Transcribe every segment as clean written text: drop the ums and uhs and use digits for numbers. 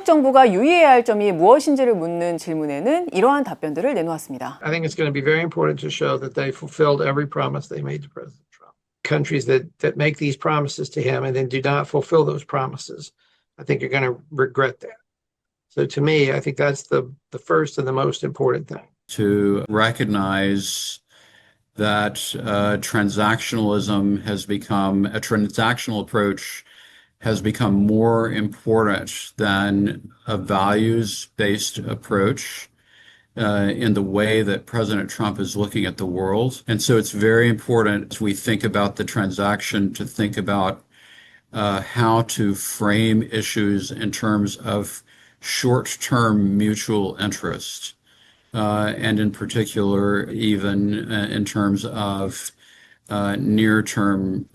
정부가 유의해야 할 점이 무엇인지를 묻는 질문에는 이러한 답변들을 내놓았습니다. I think it's going to be very important to show that they fulfilled every promise they made to President Trump. Countries that make these promises to him and then do not fulfill those promises, I think are going to regret that. So to me, I think that's the first and the most important thing. To recognize that transactionalism has become, a transactional approach has become more important than a values-based approach in the way that President Trump is looking at the world. And so it's very important as we think about the transaction to think about how to frame issues in terms of short-term mutual interest. And in particular, even in terms of near-term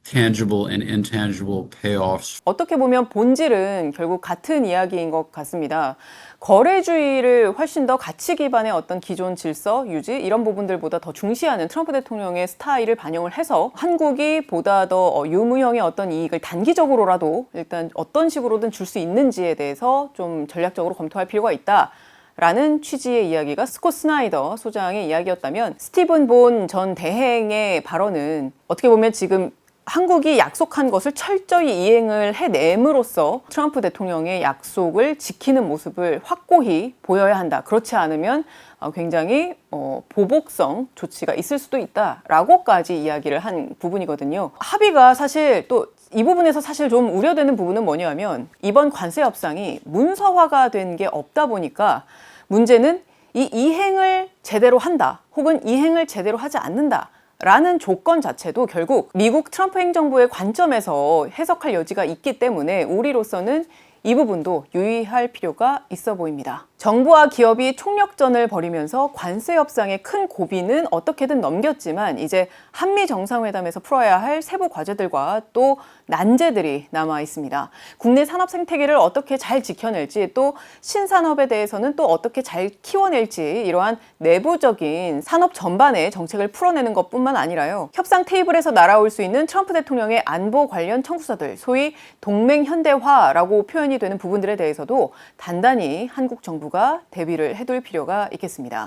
tangible and intangible payoffs. 어떻게 보면 본질은 결국 같은 이야기인 것 같습니다. 거래주의를 훨씬 더 가치 기반의 어떤 기존 질서 유지 이런 부분들보다 더 중시하는 트럼프 대통령의 스타일을 반영을 해서 한국이 보다 더 유무형의 어떤 이익을 단기적으로라도 일단 어떤 식으로든 줄 수 있는지에 대해서 좀 전략적으로 검토할 필요가 있다. 라는 취지의 이야기가 스콧 스나이더 소장의 이야기였다면 스티븐 본 전 대행의 발언은 어떻게 보면 지금 한국이 약속한 것을 철저히 이행을 해냄으로써 트럼프 대통령의 약속을 지키는 모습을 확고히 보여야 한다. 그렇지 않으면 굉장히 보복성 조치가 있을 수도 있다라고까지 이야기를 한 부분이거든요. 합의가 사실 또 이 부분에서 사실 좀 우려되는 부분은 뭐냐면 이번 관세 협상이 문서화가 된 게 없다 보니까 문제는 이 이행을 제대로 한다 혹은 이행을 제대로 하지 않는다 라는 조건 자체도 결국 미국 트럼프 행정부의 관점에서 해석할 여지가 있기 때문에 우리로서는 이 부분도 유의할 필요가 있어 보입니다. 정부와 기업이 총력전을 벌이면서 관세 협상의 큰 고비는 어떻게든 넘겼지만 이제 한미 정상회담에서 풀어야 할 세부 과제들과 또 난제들이 남아 있습니다. 국내 산업 생태계를 어떻게 잘 지켜낼지 또 신산업에 대해서는 또 어떻게 잘 키워낼지 이러한 내부적인 산업 전반의 정책을 풀어내는 것뿐만 아니라요. 협상 테이블에서 날아올 수 있는 트럼프 대통령의 안보 관련 청구서들, 소위 동맹 현대화라고 표현이 되는 부분들에 대해서도 단단히 한국 정부가 대비를 해둘 필요가 있겠습니다.